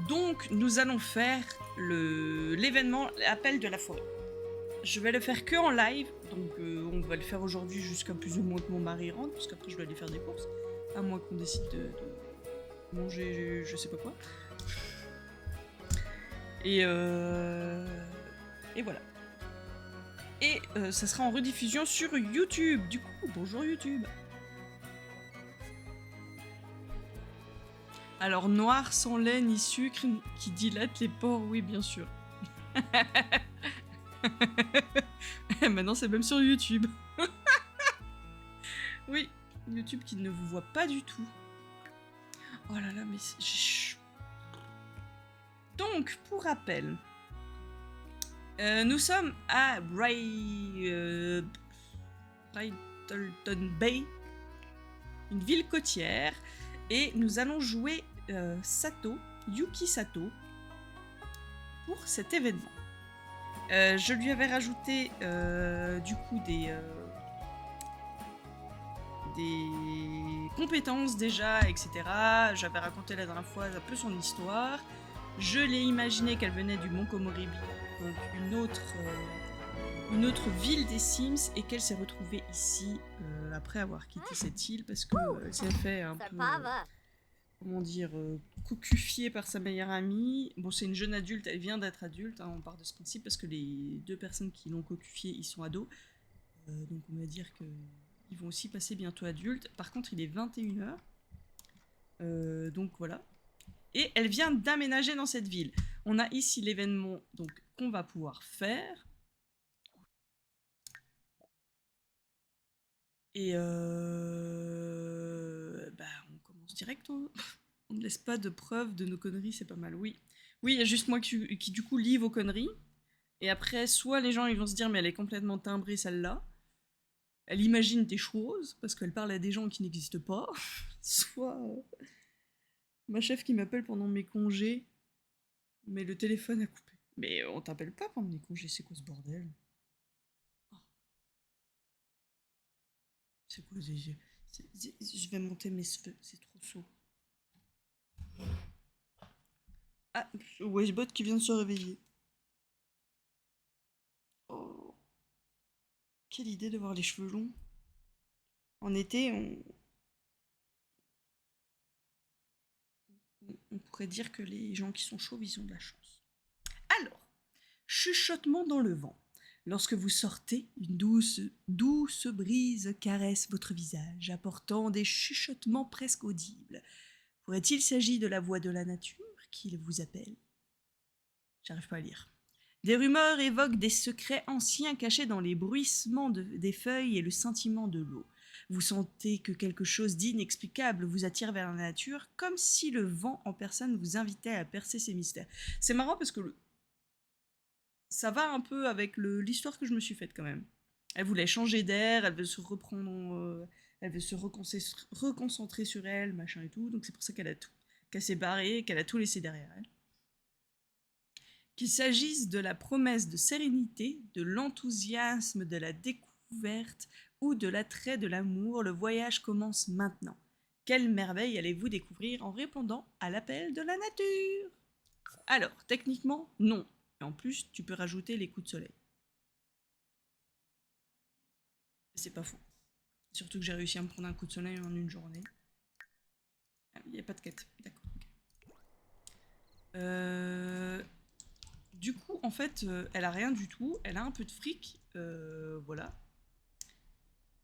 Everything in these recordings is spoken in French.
Donc, nous allons faire l'événement Appel de la forêt. Je vais le faire que en live, donc on va le faire aujourd'hui jusqu'à plus ou moins que mon mari rentre, parce qu'après je dois aller faire des courses, à moins qu'on décide de manger je sais pas quoi. Et voilà. Et ça sera en rediffusion sur YouTube. Du coup, bonjour YouTube. Alors, noir, sans lait ni sucre, qui dilate les pores, oui, bien sûr. Maintenant, c'est même sur YouTube. Oui, YouTube qui ne vous voit pas du tout. Oh là là, mais donc, pour rappel, nous sommes à Brighton Bay, une ville côtière, et nous allons jouer Sato, Yuki Sato, pour cet événement. Je lui avais rajouté du coup des compétences déjà, etc. J'avais raconté la dernière fois un peu son histoire. Je l'ai imaginé qu'elle venait du Mont Komoribi, donc une autre ville des Sims, et qu'elle s'est retrouvée ici après avoir quitté cette île parce qu'elle s'est fait un peu, comment dire, cocufiée par sa meilleure amie. Bon, c'est une jeune adulte, elle vient d'être adulte, hein, on part de ce principe parce que les deux personnes qui l'ont cocufiée, ils sont ados. Donc on va dire qu'ils vont aussi passer bientôt adultes. Par contre, il est 21h. Donc voilà. Et elle vient d'aménager dans cette ville. On a ici l'événement donc qu'on va pouvoir faire. Et on commence direct. On ne laisse pas de preuves de nos conneries, c'est pas mal. Oui, il y a juste moi qui du coup lis vos conneries. Et après, soit les gens ils vont se dire mais elle est complètement timbrée celle-là. Elle imagine des choses parce qu'elle parle à des gens qui n'existent pas. Soit ma chef qui m'appelle pendant mes congés, mais le téléphone a coupé. Mais on t'appelle pas pendant les congés, c'est quoi ce bordel? Oh. C'est quoi je vais monter mes cheveux, c'est trop chaud. Ah, Washbot qui vient de se réveiller. Oh. Quelle idée d'avoir les cheveux longs. En été, on pourrait dire que les gens qui sont chauves, ils ont de la chance. Alors, chuchotement dans le vent. Lorsque vous sortez, une douce brise caresse votre visage, apportant des chuchotements presque audibles. Pourrait-il s'agir de la voix de la nature qui vous appelle? J'arrive pas à lire. Des rumeurs évoquent des secrets anciens cachés dans les bruissements des feuilles et le scintillement de l'eau. Vous sentez que quelque chose d'inexplicable vous attire vers la nature, comme si le vent en personne vous invitait à percer ces mystères. C'est marrant parce que ça va un peu avec l'histoire que je me suis faite quand même. Elle voulait changer d'air, elle veut se reprendre, elle veut se reconcentrer sur elle, machin et tout. Donc c'est pour ça qu'elle s'est barrée, qu'elle a tout laissé derrière elle. Qu'il s'agisse de la promesse de sérénité, de l'enthousiasme de la découverte ou de l'attrait de l'amour, le voyage commence maintenant. Quelle merveille allez-vous découvrir en répondant à l'appel de la nature? Alors, techniquement, non. Et en plus, tu peux rajouter les coups de soleil. C'est pas faux. Surtout que j'ai réussi à me prendre un coup de soleil en une journée. Ah, il n'y a pas de quête, d'accord. Du coup, en fait, elle a rien du tout. Elle a un peu de fric, voilà.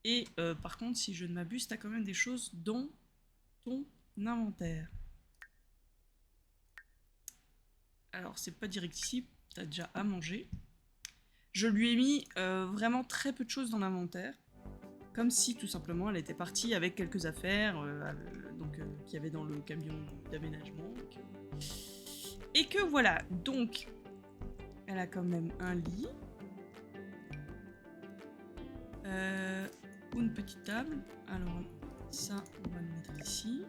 Et par contre, si je ne m'abuse, t'as quand même des choses dans ton inventaire. Alors, c'est pas direct ici, t'as déjà à manger. Je lui ai mis vraiment très peu de choses dans l'inventaire. Comme si, tout simplement, elle était partie avec quelques affaires qu'il y avait dans le camion d'aménagement. Et que voilà, donc, elle a quand même un lit. Une petite table. Alors, ça, on va le mettre ici.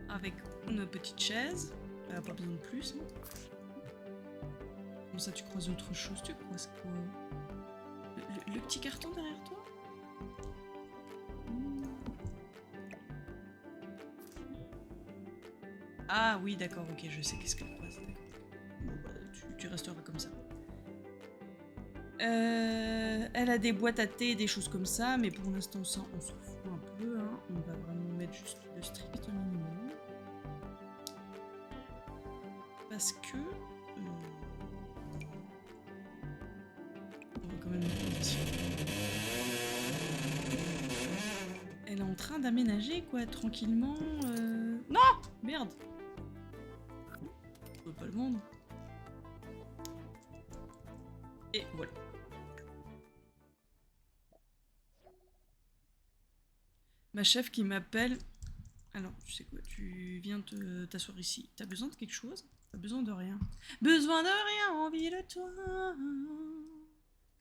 Avec une petite chaise. Elle n'a pas besoin de plus. Comme ça, tu croises autre chose. Tu croises quoi? Le petit carton derrière toi? Ah oui, d'accord, ok, je sais qu'est-ce qu'elle croise. Bon, bah, tu resteras comme ça. Elle a des boîtes à thé, des choses comme ça, mais pour l'instant, ça, on s'en fout un peu. Hein. On va vraiment mettre juste le strict minimum. Parce que... on va quand même mettre ici. Elle est en train d'aménager, quoi, tranquillement. Non! Merde! On peut pas le vendre. Et voilà. Ma chef qui m'appelle. Alors, tu sais quoi, tu viens t'asseoir ici. T'as besoin de quelque chose? T'as besoin de rien. Besoin de rien, envie de toi.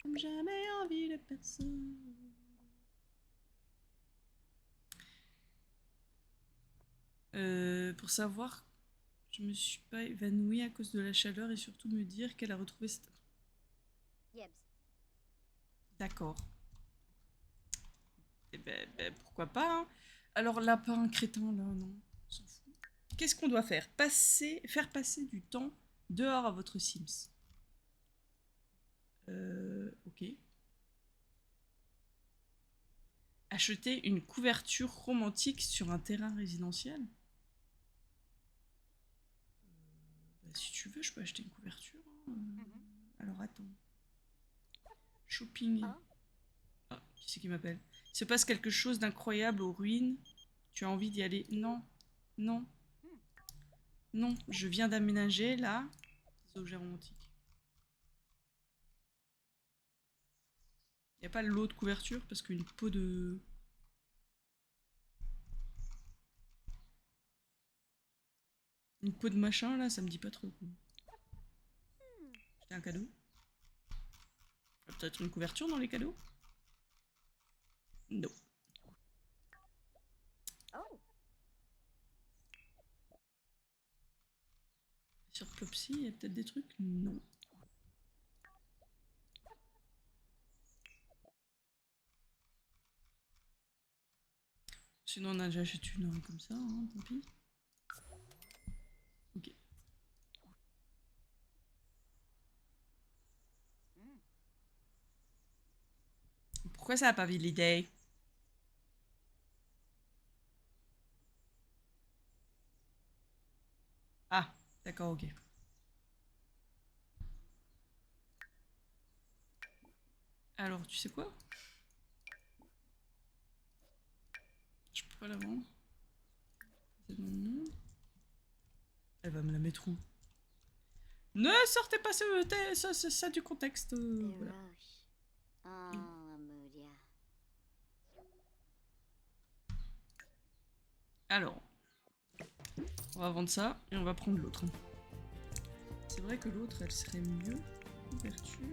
Comme jamais envie de personne. Pour savoir, je me suis pas évanouie à cause de la chaleur et surtout me dire qu'elle a retrouvé cette... D'accord. Eh ben, pourquoi pas, hein. Alors là, pas un crétin, là, non. On s'en fout. Qu'est-ce qu'on doit faire? Faire passer du temps dehors à votre Sims. Ok. Acheter une couverture romantique sur un terrain résidentiel. Bah, si tu veux, je peux acheter une couverture. Hein. Alors attends. Shopping. Ah, qui c'est qui m'appelle? Il se passe quelque chose d'incroyable aux ruines. Tu as envie d'y aller? Non. Non. Non. Je viens d'aménager là des objets romantiques. Il n'y a pas l'eau de couverture parce qu'une peau de... Une peau de machin là, ça me dit pas trop quoi. C'était un cadeau. Peut-être une couverture dans les cadeaux? Non. Sur Plopsy, il y a peut-être des trucs? Non. Sinon, on a déjà acheté une comme ça, hein, tant pis. Ok. Pourquoi ça a pas validé? Ah, d'accord, ok. Alors, tu sais quoi? Je peux pas la vendre. C'est dans le monde. Elle va me la mettre où? Ne sortez pas ça du contexte. Voilà. Alors, on va vendre ça et on va prendre l'autre. C'est vrai que l'autre, elle serait mieux. Couverture.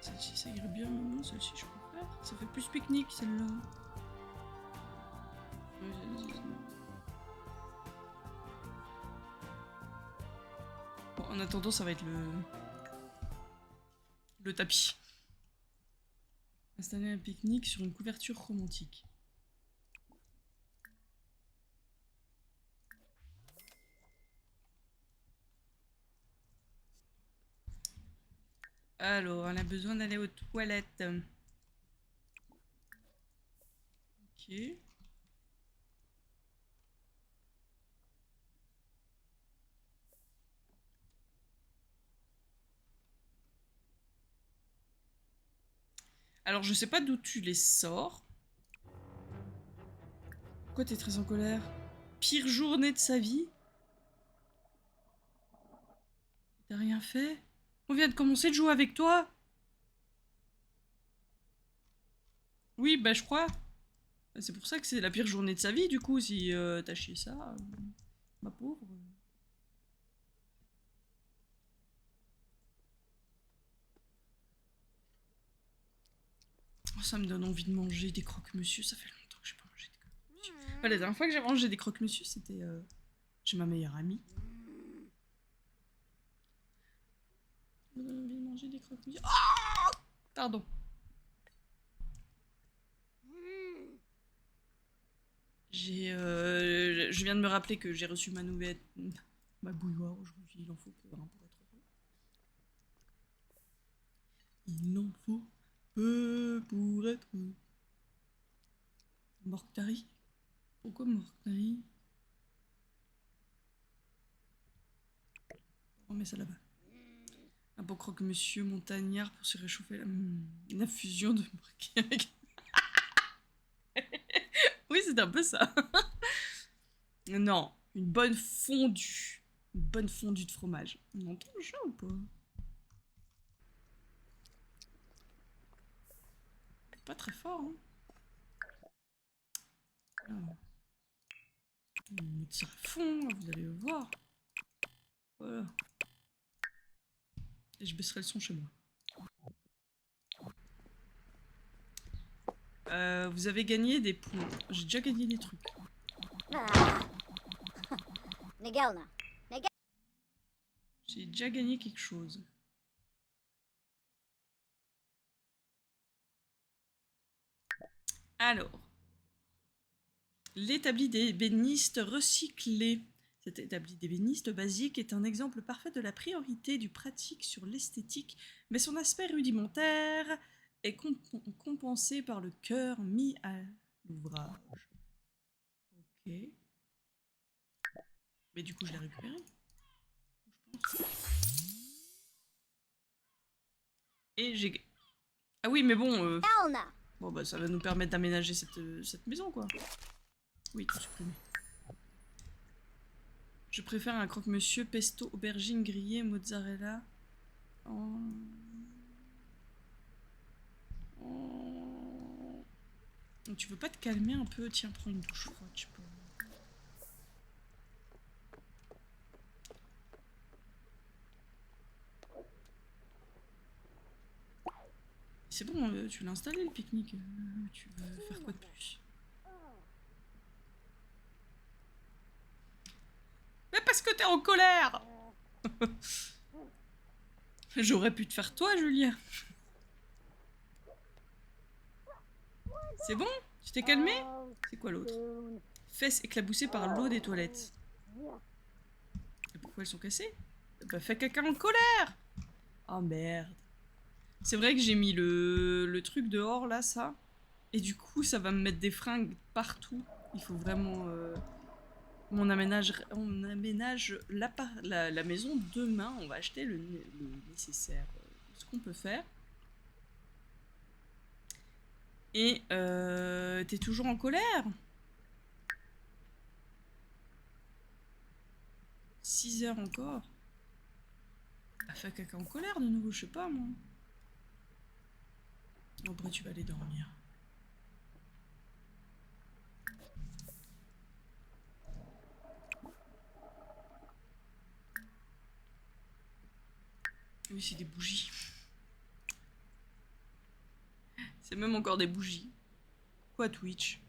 Celle-ci, ça irait bien. Non, celle-ci, je préfère. Ça fait plus pique-nique, celle-là. Bon, en attendant, ça va être le tapis. Installer un pique-nique sur une couverture romantique. Alors, elle a besoin d'aller aux toilettes. Ok. Alors, je sais pas d'où tu les sors. Pourquoi t'es très en colère? Pire journée de sa vie? T'as rien fait? On vient de commencer de jouer avec toi? Oui, bah je crois. C'est pour ça que c'est la pire journée de sa vie, du coup, si t'as chié ça. Ma pauvre. Oh, ça me donne envie de manger des croque-monsieur. Ça fait longtemps que j'ai pas mangé de croque-monsieur. Ouais, la dernière fois que j'ai mangé des croque-monsieur, c'était chez ma meilleure amie. Vous avez envie de manger des croque-monsieur? Oh, pardon. Je viens de me rappeler que j'ai reçu ma nouvelle... ma bouilloire aujourd'hui. Il en faut peu hein, pour être heureux. Il en faut peu pour être heureux. Mortari? Pourquoi Mortari? On met ça là-bas. Un bon croque-monsieur montagnard pour se réchauffer la fusion de marqué avec... Oui, c'est un peu ça. Non, une bonne fondue. Une bonne fondue de fromage. On entend le chat ou pas? Pas très fort, hein. Alors, on va mettre ça à fond, vous allez le voir. Voilà. Et je baisserai le son chez moi. Vous avez gagné des points. J'ai déjà gagné des trucs. J'ai déjà gagné quelque chose. Alors. L'établi d'ébéniste recyclé. Cet établi d'ébéniste basique est un exemple parfait de la priorité du pratique sur l'esthétique, mais son aspect rudimentaire est compensé par le cœur mis à l'ouvrage. Ok. Mais du coup, je l'ai récupéré. Je pense. Et j'ai... Ah oui, mais bon... Bon, bah ça va nous permettre d'aménager cette maison, quoi. Oui, tout supprimé. Je préfère un croque-monsieur pesto, aubergine grillée, mozzarella. Oh. Tu veux pas te calmer un peu? Tiens, prends une douche froide, je peux. C'est bon, tu l'as installé le pique-nique. Tu veux faire quoi de plus? Mais parce que t'es en colère. J'aurais pu te faire toi, Julien. C'est bon? Tu t'es calmé? C'est quoi l'autre? Fesses éclaboussées par l'eau des toilettes. Et pourquoi elles sont cassées? Bah fais caca en colère. Oh merde. C'est vrai que j'ai mis le truc dehors là, ça. Et du coup, ça va me mettre des fringues partout. Il faut vraiment... On aménage la maison demain. On va acheter le nécessaire. Ce qu'on peut faire. Et t'es toujours en colère? 6 heures encore. Bah fais caca en colère de nouveau, je sais pas moi. Après tu vas aller dormir. Oui, c'est des bougies. C'est même encore des bougies. Quoi Twitch?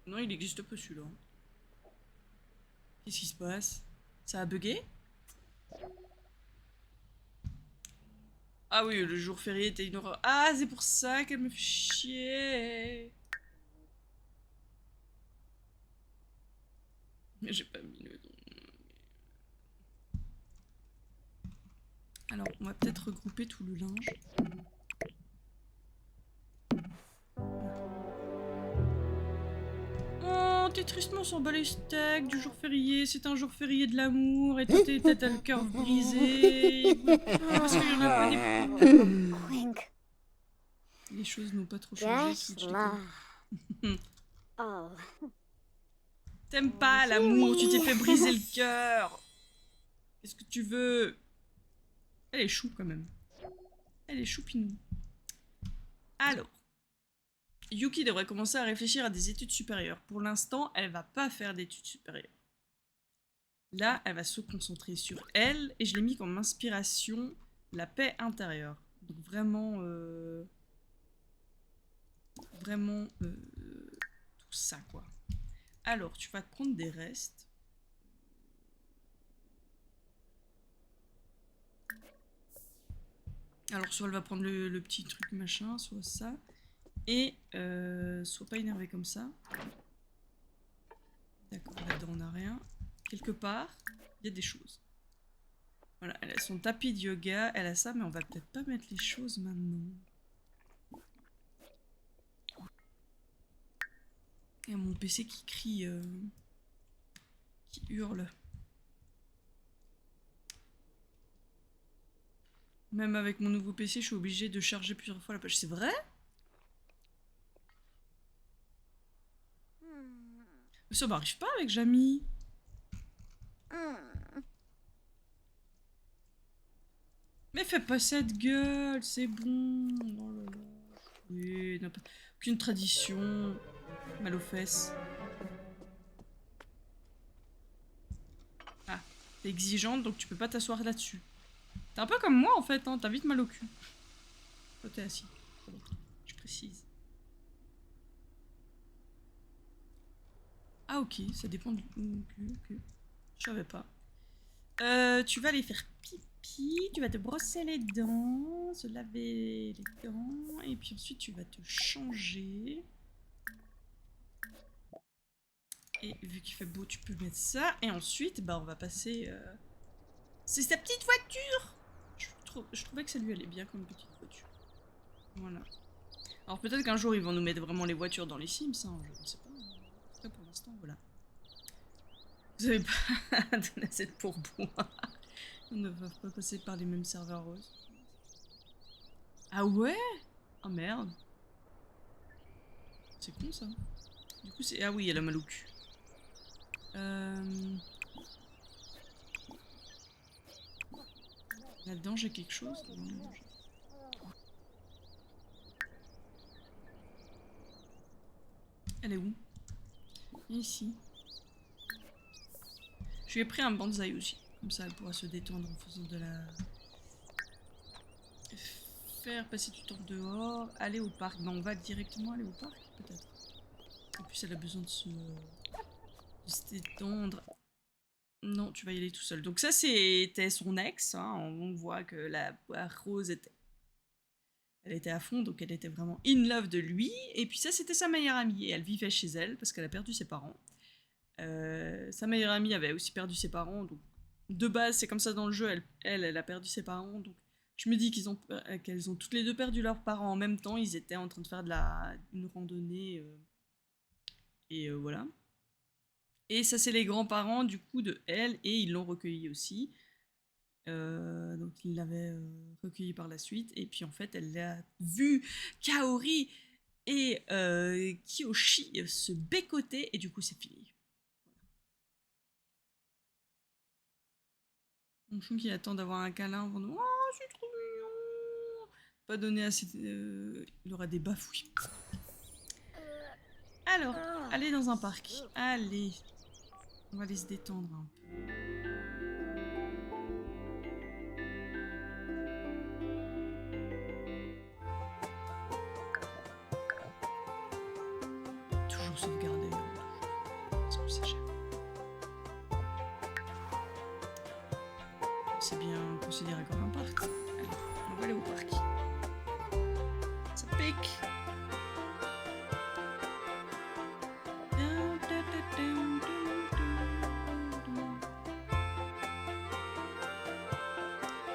Non, il existe pas celui-là. Qu'est-ce qui se passe? Ça a bugué? Ah oui, le jour férié était une horreur. Ah, c'est pour ça qu'elle me fait chier. Mais j'ai pas mis le nom. Alors, on va peut-être regrouper tout le linge. Oh, t'es tristement sur bat les steaks du jour férié. C'est un jour férié de l'amour et toi t'as le cœur brisé. Parce qu'il y en a pas des... Les choses n'ont pas trop changé. T'aimes pas l'amour, tu t'es fait briser le cœur. Qu'est-ce que tu veux? Elle est chou quand même. Elle est choupinou. Alors, Yuki devrait commencer à réfléchir à des études supérieures. Pour l'instant, elle va pas faire d'études supérieures. Là, elle va se concentrer sur elle, et je l'ai mis comme inspiration la paix intérieure. Donc vraiment... tout ça, quoi. Alors, tu vas te prendre des restes. Alors, soit elle va prendre le petit truc machin, soit ça. Et sois pas énervé comme ça. D'accord, là-dedans on n'a rien. Quelque part, il y a des choses. Voilà, elle a son tapis de yoga, elle a ça, mais on va peut-être pas mettre les choses maintenant. Il y a mon PC qui crie, qui hurle. Même avec mon nouveau PC, je suis obligée de charger plusieurs fois la page. C'est vrai? Ça m'arrive pas avec Jamie. Mais fais pas cette gueule, c'est bon. Oh là là. Oui, n'a pas... aucune tradition. Mal aux fesses. Ah, t'es exigeante, donc tu peux pas t'asseoir là-dessus. T'es un peu comme moi en fait, hein, t'as vite mal au cul. Toi t'es assis. Je précise. Ah ok, ça dépend du... Ok. Je savais pas. Tu vas aller faire pipi, tu vas te brosser les dents, se laver les dents, et puis ensuite tu vas te changer. Et vu qu'il fait beau, tu peux mettre ça. Et ensuite, bah on va passer... C'est sa petite voiture! Je trouvais que ça lui allait bien comme petite voiture. Voilà. Alors peut-être qu'un jour ils vont nous mettre vraiment les voitures dans les Sims, hein, je ne sais pas. En tout cas pour l'instant, voilà. Vous avez pas donné assez de pourboire. On ne va pas passer par les mêmes serveurs roses. Ah ouais? Oh merde. C'est con ça. Du coup c'est... Ah oui, elle a mal au cul. Là-dedans j'ai quelque chose. Elle est où? Ici. Je lui ai pris un bonsaï aussi. Comme ça elle pourra se détendre en faisant de la... Faire passer du temps dehors, aller au parc. Ben on va directement aller au parc peut-être. En plus elle a besoin de se détendre. Non, tu vas y aller tout seul. Donc ça c'était son ex. Hein. On voit que la Rose était... Elle était à fond, donc elle était vraiment in love de lui. Et puis ça c'était sa meilleure amie. Et elle vivait chez elle parce qu'elle a perdu ses parents. Sa meilleure amie avait aussi perdu ses parents. Donc de base c'est comme ça dans le jeu. Elle a perdu ses parents. Donc je me dis qu'elles ont toutes les deux perdu leurs parents en même temps. Ils étaient en train de faire une randonnée. Et voilà. Et ça, c'est les grands-parents du coup de elle. Et ils l'ont recueilli aussi. Donc ils l'avaient recueilli par la suite. Et puis en fait, elle a vu Kaori et Kiyoshi se bécoter. Et du coup, c'est fini. Mon chou qui attend d'avoir un câlin avant de... Oh, c'est trop mignon. Pas donné assez... il aura des bafouilles. Alors, allez dans un parc. Allez. On va aller se détendre un peu. Toujours sauvegarder. Parce qu'on sait jamais. C'est bien considéré comme un parc. Allez, on va aller au parc. Ça pique.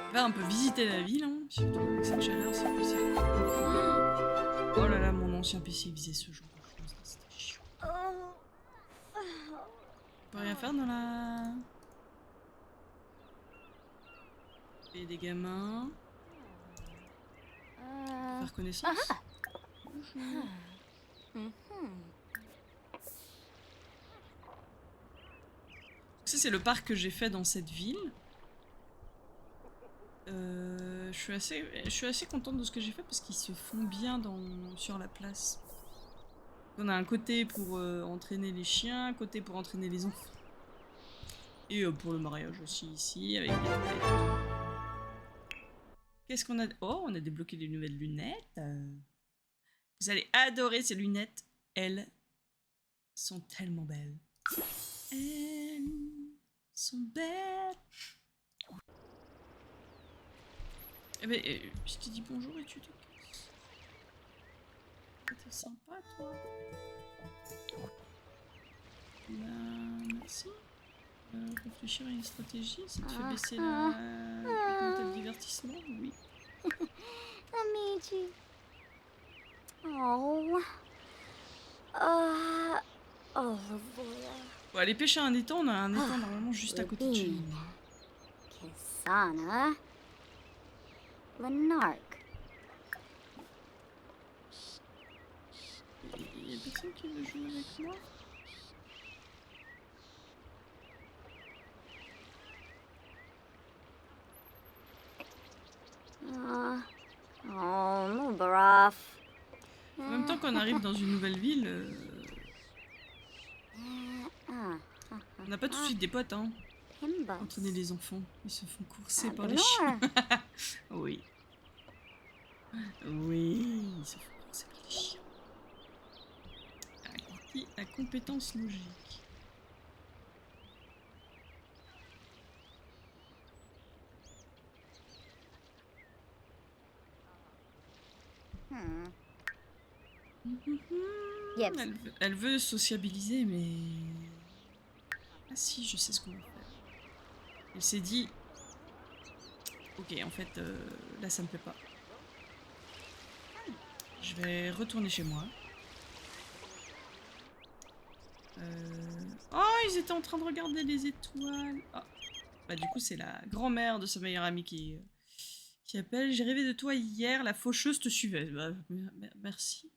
On va un peu visiter la ville, hein. Surtout avec cette chaleur, c'est possible. Oh là là, mon ancien PC faisait ce genre de choses, c'était chiant. On peut rien faire dans la... Il y a des gamins. Faire connaissance. Bonjour. Ça, c'est le parc que j'ai fait dans cette ville. Je suis assez contente de ce que j'ai fait parce qu'ils se font bien sur la place. On a un côté pour entraîner les chiens, un côté pour entraîner les enfants. Et pour le mariage aussi ici, avec les lunettes. Qu'est-ce qu'on a... Oh, on a débloqué les nouvelles lunettes. Vous allez adorer ces lunettes. Elles sont tellement belles. Elles sont belles. Eh ben, je t'ai dit bonjour et tu te casses. T'es sympa, toi. Bah, merci. Réfléchir à une stratégie, ça te fait baisser la clientèle divertissement? Oui. Amiji. Oh. Oh, voilà. Bon, aller pêcher un étang, on a un étang normalement juste à côté de chez nous. Kisana. Lanark. Il y a personne qui veut jouer avec moi? Oh, Mubaraf. En même temps, quand on arrive dans une nouvelle ville, on n'a pas tout de suite des potes, hein. Quand on est les enfants, ils se font courser par les chiens. Oui. Oui, ils se font courser par les chiens. Acquis la compétence logique. Yep. Elle veut sociabiliser, mais... Ah si, je sais ce qu'on va faire. Elle s'est dit... Ok, en fait, là, ça me plaît pas. Je vais retourner chez moi. Oh, ils étaient en train de regarder les étoiles. Oh. Bah du coup, c'est la grand-mère de sa meilleure amie qui appelle. J'ai rêvé de toi hier, la faucheuse te suivait. Bah, merci.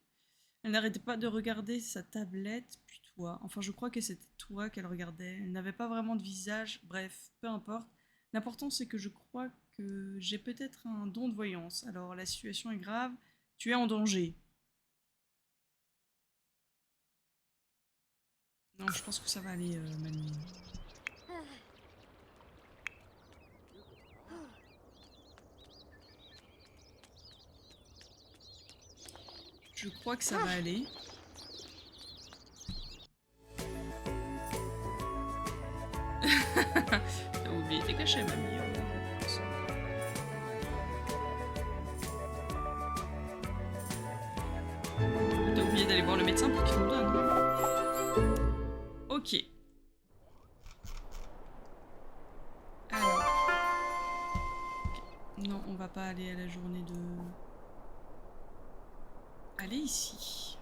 Elle n'arrêtait pas de regarder sa tablette, puis toi. Enfin, je crois que c'était toi qu'elle regardait. Elle n'avait pas vraiment de visage. Bref, peu importe. L'important, c'est que je crois que j'ai peut-être un don de voyance. Alors, la situation est grave. Tu es en danger. Non, je pense que ça va aller, Manu. Je crois que ça va aller. T'as oublié tes cachets, mamie. T'as oublié d'aller voir le médecin pour qu'il nous donne. Ok. Alors. Okay. Non, on va pas aller à la journée de... Allez ici.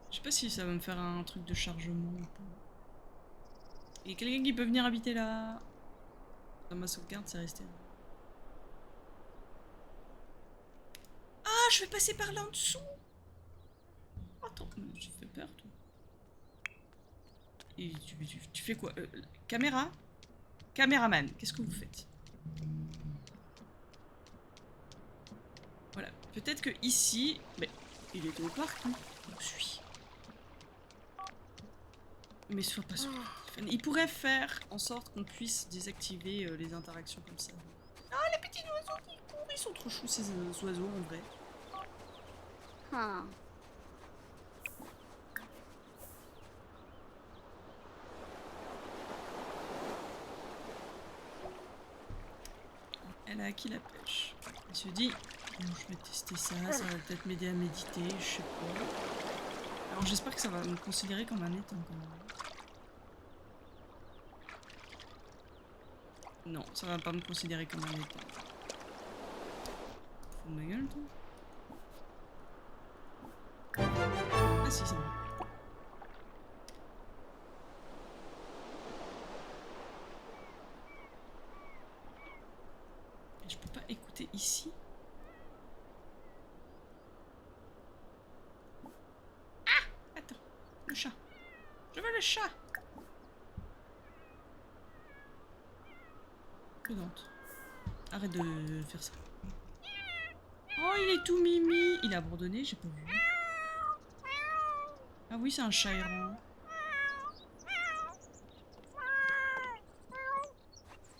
Je sais pas si ça va me faire un truc de chargement ou pas. Il y a quelqu'un qui peut venir habiter là. Dans ma sauvegarde, c'est resté. Ah, je vais passer par là en dessous. Attends, tu fais peur, toi. Et tu fais quoi? Caméra? Caméraman, qu'est-ce que vous faites? Voilà, peut-être que ici... Mais il est au parc, hein. On suit. Mais sois pas sûr. Il pourrait faire en sorte qu'on puisse désactiver les interactions comme ça. Ah, les petits oiseaux qui courent, ils sont trop choux ces oiseaux en vrai. Elle a acquis la pêche. Elle se dit, bon, je vais tester ça, ça va peut-être m'aider à méditer, je sais pas. Alors j'espère que ça va me considérer comme un étang quand même. Non, ça va pas me considérer comme un étang. Fous de ma gueule, toi. Ah si, c'est bon. Je peux pas écouter ici. Ah! Attends, le chat. Je veux le chat. Prudente. Arrête de faire ça. Oh, il est tout mimi. Il a abandonné, j'ai pas vu. Ah oui, c'est un chat errant.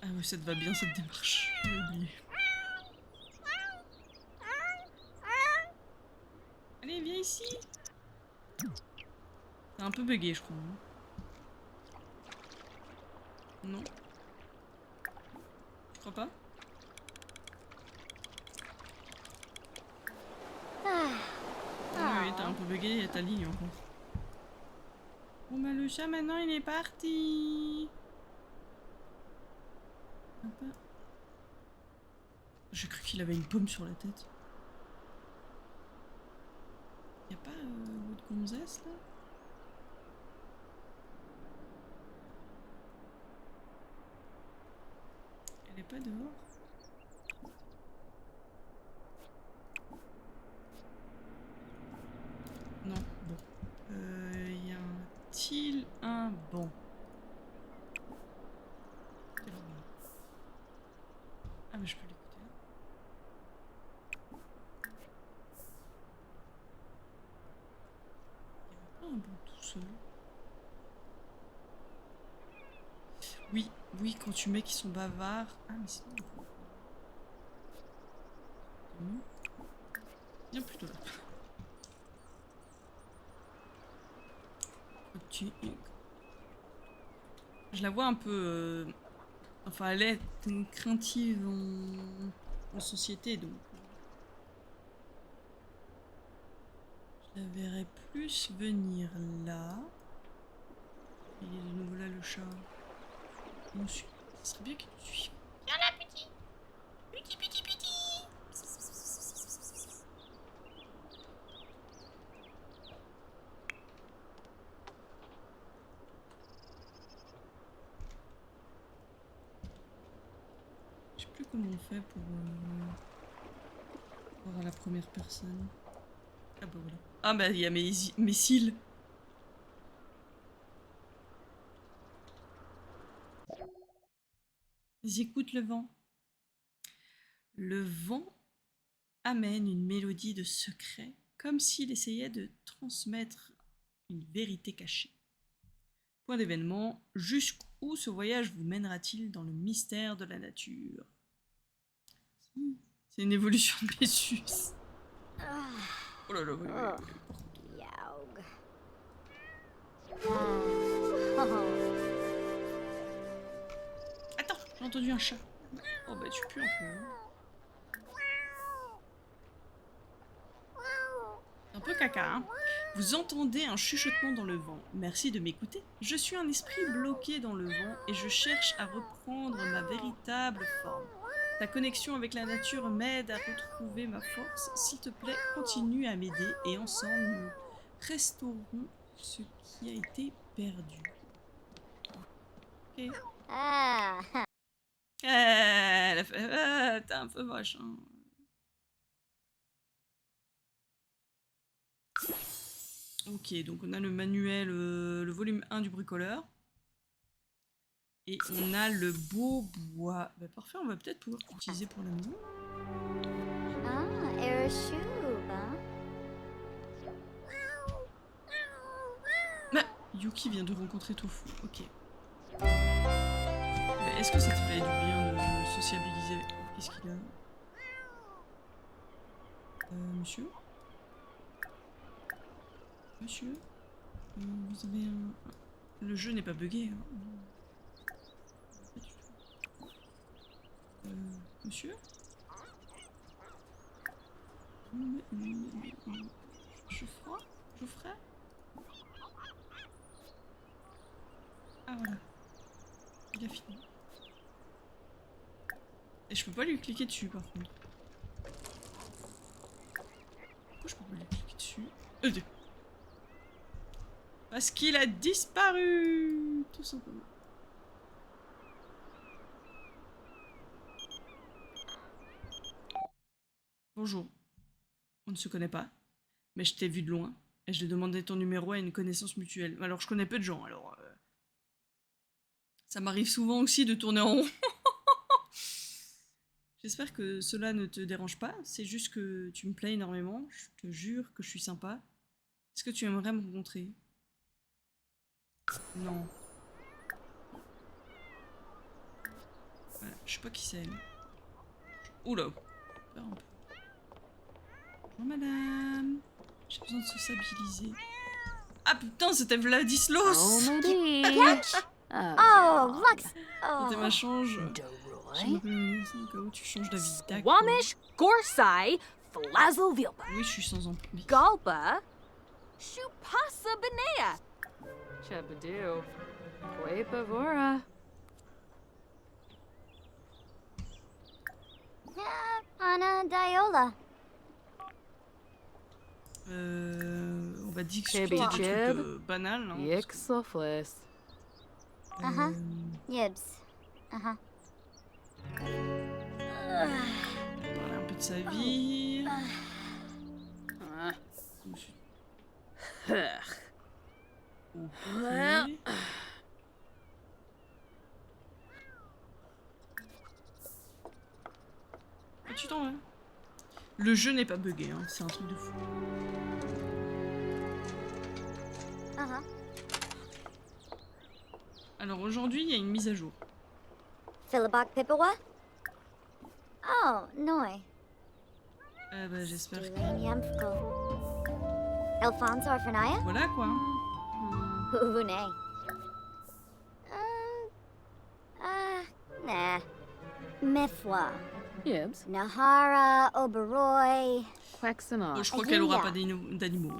Ah oui, ça te va bien cette démarche. J'ai oublié. Viens ici. C'est un peu bugué, je crois. Hein. Non. Tu crois pas? Oui, t'as un peu bugué, il y a ta ligne encore. Bon bah le chat maintenant il est parti. J'ai cru qu'il avait une pomme sur la tête. Y'a pas l'autre gonzesse là? Elle est pas dehors? Non, bon. Y a-t-il un banc? Ah mais je peux l'écouter là. Il y avait pas un banc tout seul? Oui, oui, quand tu mets qu'ils sont bavards. Ah mais sinon... Viens plutôt là. Je la vois un peu... Enfin, elle est craintive en société, donc... Je la verrais plus venir là. Il est de nouveau là, le chat. Il nous suit. Ce serait bien qu'il nous suive. Viens là, petit. Petit, petit, petit. Je sais plus comment on fait pour voir à la première personne. Ah bah voilà. Ah bah il y a mes cils. J'écoute le vent. Le vent amène une mélodie de secret, comme s'il essayait de transmettre une vérité cachée. Point d'événement, jusqu'où ce voyage vous mènera-t-il dans le mystère de la nature? C'est une évolution de Bessus. Oh là là, oui, oui. Yaug. Attends, j'ai entendu un chat. Oh bah tu pues un peu. Hein. Un peu caca, hein. Vous entendez un chuchotement dans le vent. Merci de m'écouter. Je suis un esprit bloqué dans le vent et je cherche à reprendre ma véritable forme. Ta connexion avec la nature m'aide à retrouver ma force. S'il te plaît, continue à m'aider et ensemble nous restaurons ce qui a été perdu. Ok. Ah. Elle a fait... Ah, t'es un peu moche, hein. Ok, donc on a le manuel, le volume 1 du bricoleur. Et on a le beau bois. Bah parfait, on va peut-être pouvoir l'utiliser pour la maison. Ah, Aeroshub, hein? Bah, Yuki vient de rencontrer Tofu, ok. Bah, est-ce que ça te fait du bien de sociabiliser? Qu'est-ce qu'il a? Monsieur? Monsieur? Vous avez un... Le jeu n'est pas bugué, hein. Pas du tout. Monsieur? Je froid? Je ferai? Ah voilà. Il a fini. Et je peux pas lui cliquer dessus par contre. Pourquoi je peux pas lui cliquer dessus? Parce qu'il a disparu! Tout simplement. Bonjour. On ne se connaît pas, mais je t'ai vu de loin et je t'ai demandé ton numéro à une connaissance mutuelle. Alors je connais peu de gens, alors... Ça m'arrive souvent aussi de tourner en rond. J'espère que cela ne te dérange pas, c'est juste que tu me plais énormément, je te jure que je suis sympa. Est-ce que tu aimerais me rencontrer? Non. Voilà, je sais pas qui c'est. Oula. Bonjour madame. J'ai besoin de sociabiliser. Ah putain, c'était Vladislaus! Comedy. Oh, Lux. C'était ma Oh. change. Je Doroi. m'appelle où tu changes d'avis. D'accord. Swamish. Gorsai. Flazelvilpa. Oui, je suis sans emploi. Galpa. Shupasa Benea. Chabadu. Quepavora. Anna Diola. On va discuter Chibby des trucs Chib. banals. Hein, parce Yixoflis. que, Uh-huh. Yibs. Uh-huh. parler un peu de sa vie. Ah. Je me suis- Well. Ok. Ah, tu t'en vas. Le jeu n'est pas buggé, hein, c'est un truc de fou. Uh-huh. Alors aujourd'hui, il y a une mise à jour. Philibok Pippawa? Oh, Noi. Bah, j'espère que... Dulane Yamfko. Alfonso Orphanaya? Voilà quoi. Uvune. Nah. Mefwa. Yibs. Nahara Oberoi. Quaxana. Je crois qu'elle aura pas d'animaux.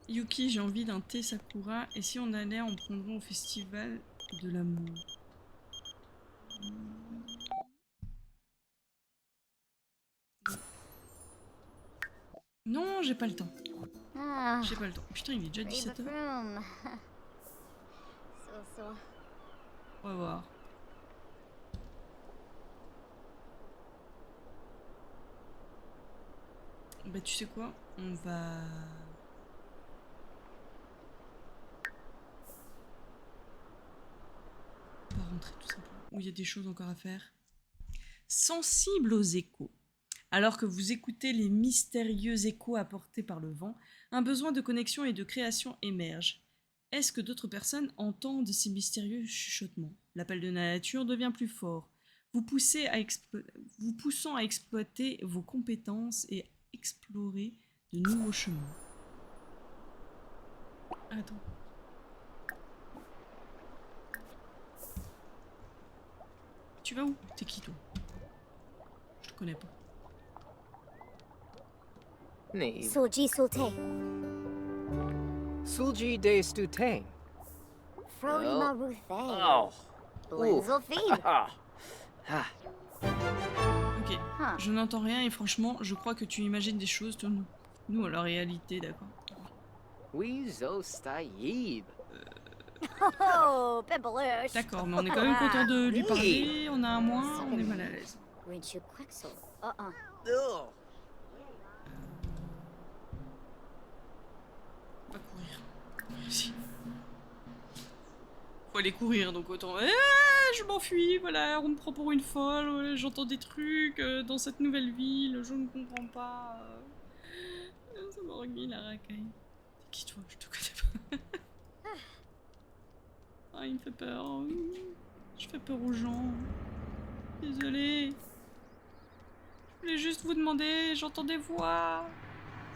Yuki, j'ai envie d'un thé sakura. Et si on allait en prendre au festival de l'amour? Non, j'ai pas le temps. Ah. J'ai pas le temps. Putain, il est déjà 17h. Room. So. On va voir. Bah tu sais quoi? On va... rentrer tout simplement. Où il y a des choses encore à faire. Sensible aux échos. Alors que vous écoutez les mystérieux échos apportés par le vent, un besoin de connexion et de création émerge. Est-ce que d'autres personnes entendent ces mystérieux chuchotements? L'appel de la nature devient plus fort, vous poussant à exploiter vos compétences et explorer de nouveaux chemins. Attends. Tu vas où? T'es qui toi? Je te connais pas. Nee, Soji Sulte. Sulji de Stutang. Frody Oh. Maruthe. Oh. Blinzel Feed. Ah. Ah. Ok, Huh. je n'entends rien et franchement, je crois que tu imagines des choses, toi, nous, à la réalité, d'accord. Weezo Stayib. Oh, Pimpaloosh. D'accord, mais on est quand même content de lui parler, on a un mois, on est mal à l'aise. Rinchu Quexel. Uh-uh. Ugh. On va courir. Si. Faut aller courir, donc autant... je m'enfuis, voilà, on me prend pour une folle, j'entends des trucs dans cette nouvelle ville, je ne comprends pas. Ça m'a remis la racaille. T'es qui toi? Je te connais pas. Ah, il me fait peur. Je fais peur aux gens. Désolée. Je voulais juste vous demander, j'entends des voix.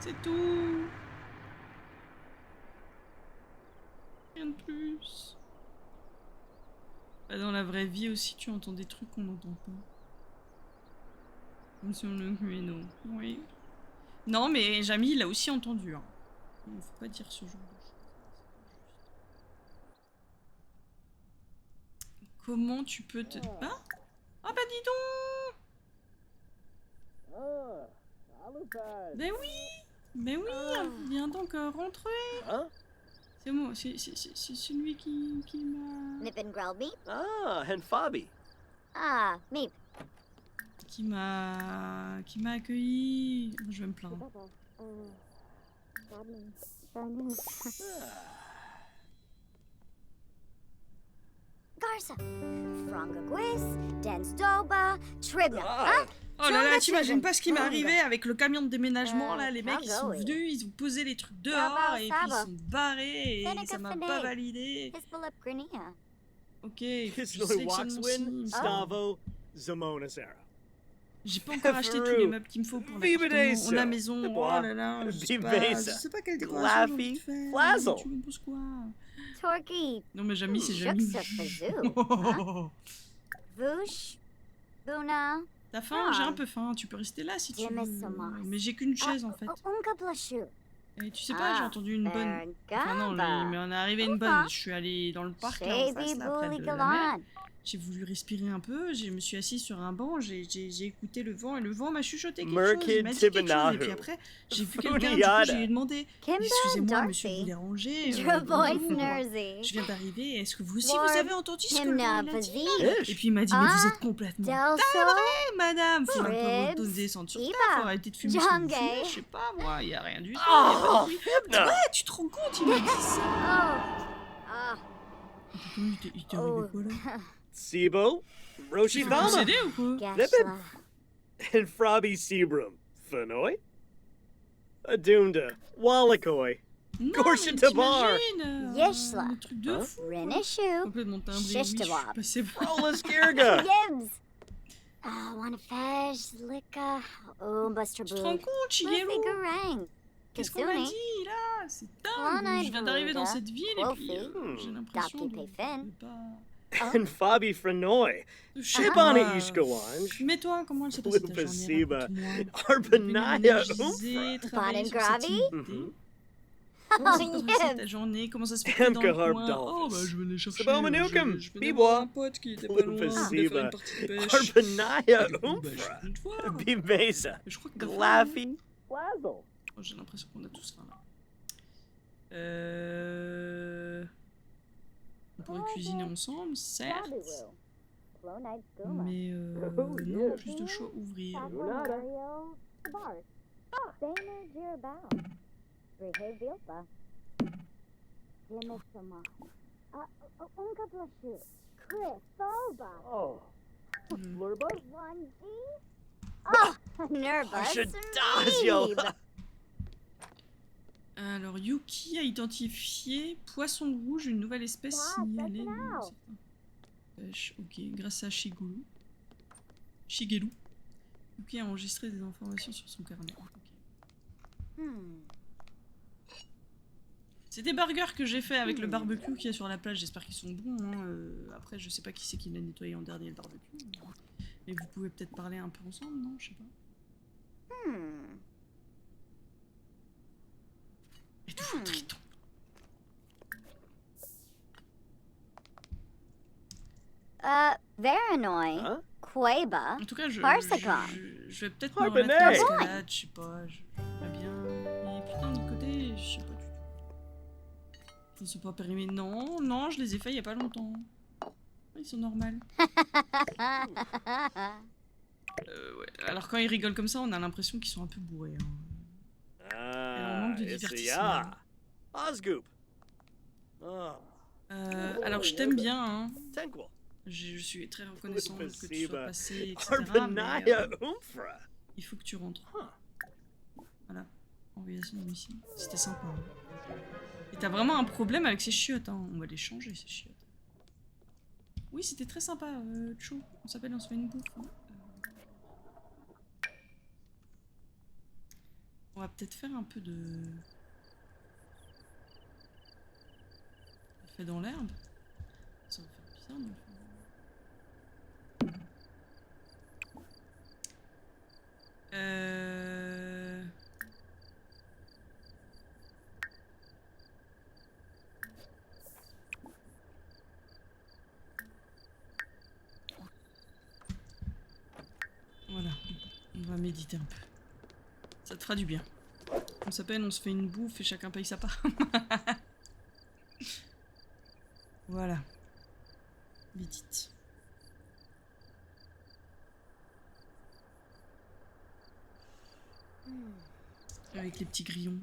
C'est tout. Rien de plus. Bah, dans la vraie vie aussi, tu entends des trucs qu'on n'entend pas. Comme sur le Guéno. Oui. Non, mais Jamy, il a aussi entendu. Hein. Faut pas dire ce genre de choses. Comment tu peux te... Ah, ah bah dis donc. Ben oui, viens donc rentrer. Huh? C'est moi, c'est celui qui m'a... Nippin Grelby. Ah, and Fabi. Ah, Meep. qui m'a accueilli. Je vais me plaindre. Garza. Franga Gwis. Dens Doba. Tribna. Ah. Huh? Oh là là, Jungle t'imagines children. pas ce qui m'est arrivé Jungle. avec le camion de déménagement là, les mecs ils sont Jungle. venus, ils ont posé les trucs dehors Saba, et puis ils Saba. sont barrés et Seneca ça m'a Fene. pas validé. Hispalip Grania. Ok, je Kisloy sélectionne mon Waxwin, sim. Stavo, Zamona Sarah. J'ai pas encore acheté tous les meubles qu'il me faut pour l'appartement ou la maison. Oh là là, je sais pas quelle décoration j'ai envie de faire. Flazzle. Tu me poses quoi? Torquay. Non mais Jamie, c'est Jamie. Juxtapozu. Voosh. Buna. T'as faim? J'ai un peu faim. Tu peux rester là si tu veux. Jemesomas. Mais j'ai qu'une chaise en fait. Unka Blashu. Et tu sais pas, j'ai entendu une bonne. Enfin non, Bergaba. mais on est arrivé une bonne. Je suis allée dans le parc là, en face, Shady là, près Bully de la mer. Galan. J'ai voulu respirer un peu, je me suis assise sur un banc, j'ai écouté le vent et le vent m'a chuchoté quelque chose, Merkid il m'a dit quelque chose. Et Tibanahu. puis après, j'ai vu quelqu'un, du coup, Funiada. j'ai lui demandé Kimber excusez-moi, monsieur, vous Darcy. dérangez. Your voice bonjour. Nersy. Je viens d'arriver, est-ce que vous aussi Lord vous avez entendu ce que le vent Himna il a dit? Pazi. Et puis il m'a dit, mais vous Ah, êtes complètement Delso. taré, madame, faut un Ribs. peu descendre sur Iba. terre, faut arrêter de fumer ce que vous Jungle. fumez, je sais pas moi, il y a rien du tout. Oh, y a pas de bruit. Hibna. Ouais, tu te rends compte, il m'a dit ça. Oh. Ah. Comment il t'est arrivé quoi là? Sibo, Roshi Tu fais Fama, posséder ou quoi? Gashla. and Frobby Sebrum. Fenoy? Adunda, Wallakoi. Non, Gorsha mais Tabar. t'imagines, Yeshla. un truc de fou. quoi. Renishu. Complètement timbré, oui, je suis Shishtawab. passé Rolla Skirga. Gibbs. Wanafesh. Lika. Oh, Buster Tu te rends Boog. compte, Shigeru? Luffy Garang. Qu'est-ce qu'on m'a Kitsune. dit là? C'est One dingue. Eyed Je viens d'arriver dans Buddha. cette ville et puis Wolfie. j'ai l'impression Dapki de Payfin. pas... And Fabi Frenoy. Je sais Shibani pas. Ishkawanj. Mais toi, comment elle s'est passée ta journée? Lupasiba. Raconte-moi. Arbanaya Énergisée, Umfra. travailler sur Bon and cette Gravy? idée. Comment s'est Oh, passée yes. ta journée? Comment ça se fait que t'es dans Hamka le Harp coin? Dolphins. Oh bah je venais chercher... Sabamanukam, je venais Bibois. voir un pote qui était pas loin, je voulais faire Lupasiba. une partie de pêche. Arbanaya Bah, je Umfra. viens te voir. Bimesa. Je crois que t'as faim, hein? Glaffy. Flazzle. Oh, j'ai l'impression qu'on a tous faim là. On pourrait cuisiner ensemble, certes. Mais non, plus de choix ouvrir. Oh. Blurba. Nervous. Ashadazio. Alors, Yuki a identifié poisson rouge, une nouvelle espèce signalée. Pêche, ok, grâce à Shigeru. Yuki a enregistré des informations sur son carnet. Ok. C'est des burgers que j'ai fait avec le barbecue qu'il y a sur la plage, j'espère qu'ils sont bons. Hein. Après, je sais pas qui c'est qui l'a nettoyé en dernier le barbecue. Mais vous pouvez peut-être parler un peu ensemble, non? Je sais pas. Êtes-vous triton? Veranoy. Hein? Queba. En tout cas, je Parsicon. vais peut-être Ouais, me remettre Benet. à l'escalade, je sais pas, je vais bien. Mais putain, de l'autre côté, je sais pas du tout. Ils sont pas périmés. Non, non, je les ai fait il y a pas longtemps. Ils sont normaux. Ouais. Alors quand ils rigolent comme ça, on a l'impression qu'ils sont un peu bourrés. Hein. Ah, manque de divertissement. Isia. Osgoop. Ah, Alors je t'aime bien, hein. Tenquil. Je suis très reconnaissante que tu sois Lupasiba. passé, etc. Mais, Arbanaya Umfra. il faut que tu rentres. Voilà. Envoyation de domicile. C'était sympa. Hein. Et t'as vraiment un problème avec ces chiottes, hein. On va les changer, ces chiottes. Oui, c'était très sympa, Cho. On s'appelle, on se fait une bouffe. Hein. On va peut-être faire un peu de... Fait dans l'herbe. Ça va faire bizarre, mais... Voilà, on va méditer un peu. Ça te fera du bien. On s'appelle, on se fait une bouffe et chacun paye sa part. Voilà. Médite. Avec les petits grillons.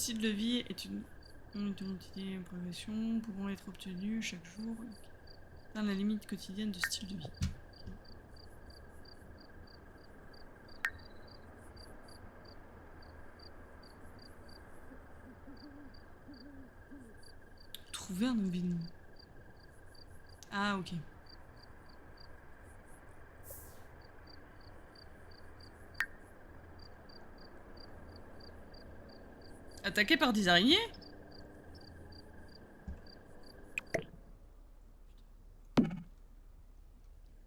style de vie est une identité et progression pourront être obtenues chaque jour dans la limite quotidienne de style de vie. Trouver un environnement. Ah, ok. Attaqué par des araignées?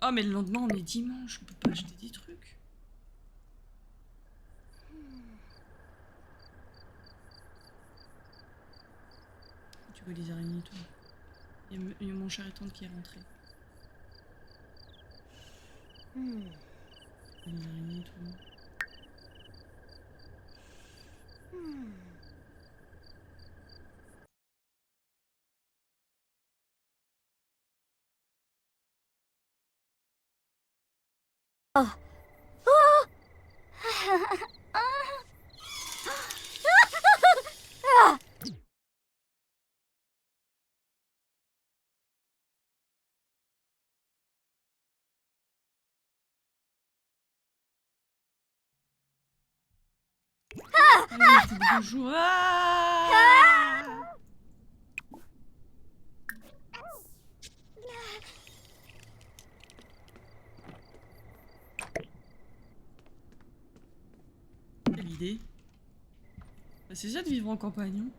Oh, mais le lendemain, on est dimanche, on peut pas acheter des trucs. Tu vois les araignées et tout. Il y a mon cher et tante qui est rentré. Les araignées et tout. Oh. Bonjour. Ah Quelle idée. Bah, c'est ça de vivre en campagne. Hein.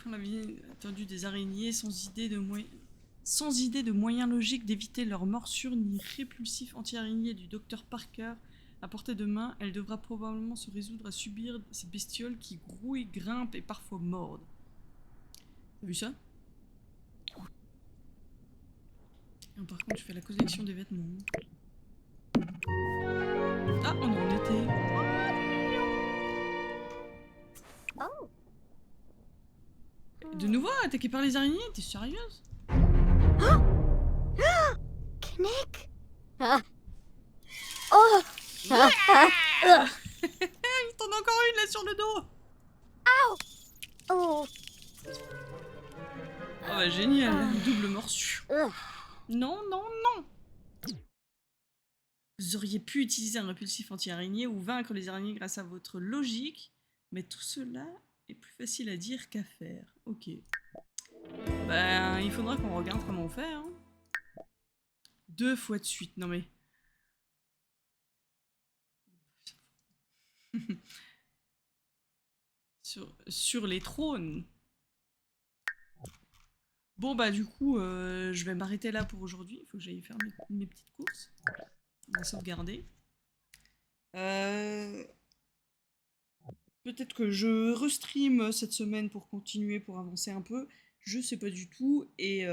On a bien entendu des araignées sans idée de moyens logiques d'éviter leur morsure ni répulsif anti-araignée du docteur Parker. À portée de main, elle devra probablement se résoudre à subir ces bestioles qui grouillent, grimpent et parfois mordent. T'as vu ça? Et par contre, je fais la collection des vêtements. Ah, on est en été. Oh. De nouveau attaqué par les araignées? T'es sérieuse? Knick. Oh. Il t'en a encore une là sur le dos. Oh. Oh bah génial, double morsure. Non, non, non. Vous auriez pu utiliser un répulsif anti-araignée ou vaincre les araignées grâce à votre logique, mais tout cela est plus facile à dire qu'à faire. Ok. Ben, il faudra qu'on regarde comment on fait. Hein. 2 fois de suite, non mais... sur les trônes. Bon bah du coup, je vais m'arrêter là pour aujourd'hui. Il faut que j'aille faire mes petites courses. On va sauvegarder. Peut-être que je restream cette semaine pour continuer, pour avancer un peu. Je sais pas du tout. Et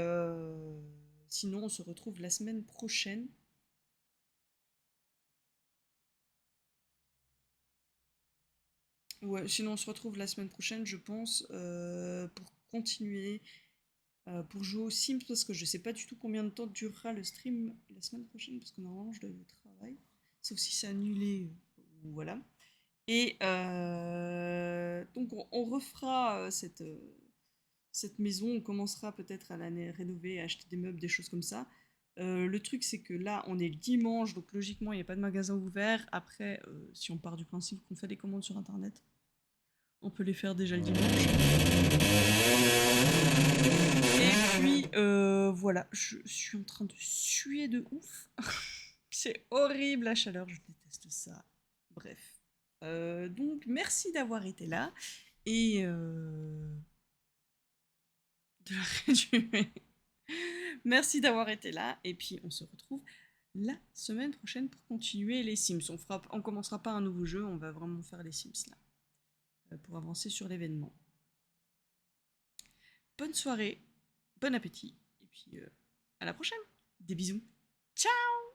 sinon, on se retrouve la semaine prochaine. Ouais, sinon on se retrouve la semaine prochaine, je pense, pour continuer, pour jouer aux Sims, parce que je sais pas du tout combien de temps durera le stream la semaine prochaine, parce que normalement je dois aller au travail, sauf si c'est annulé, voilà. Et donc on refera cette maison, on commencera peut-être à la rénover, à acheter des meubles, des choses comme ça. Le truc c'est que là on est le dimanche, donc logiquement il n'y a pas de magasin ouvert. Après, si on part du principe qu'on fait des commandes sur internet, on peut les faire déjà le dimanche. Et puis voilà, je suis en train de suer de ouf. C'est horrible la chaleur, je déteste ça. Bref. Donc merci d'avoir été là et de la réduire. Merci d'avoir été là et puis on se retrouve la semaine prochaine pour continuer les Sims. On commencera pas un nouveau jeu, on va vraiment faire les Sims là pour avancer sur l'événement. Bonne soirée, bon appétit et puis à la prochaine. Des bisous. Ciao.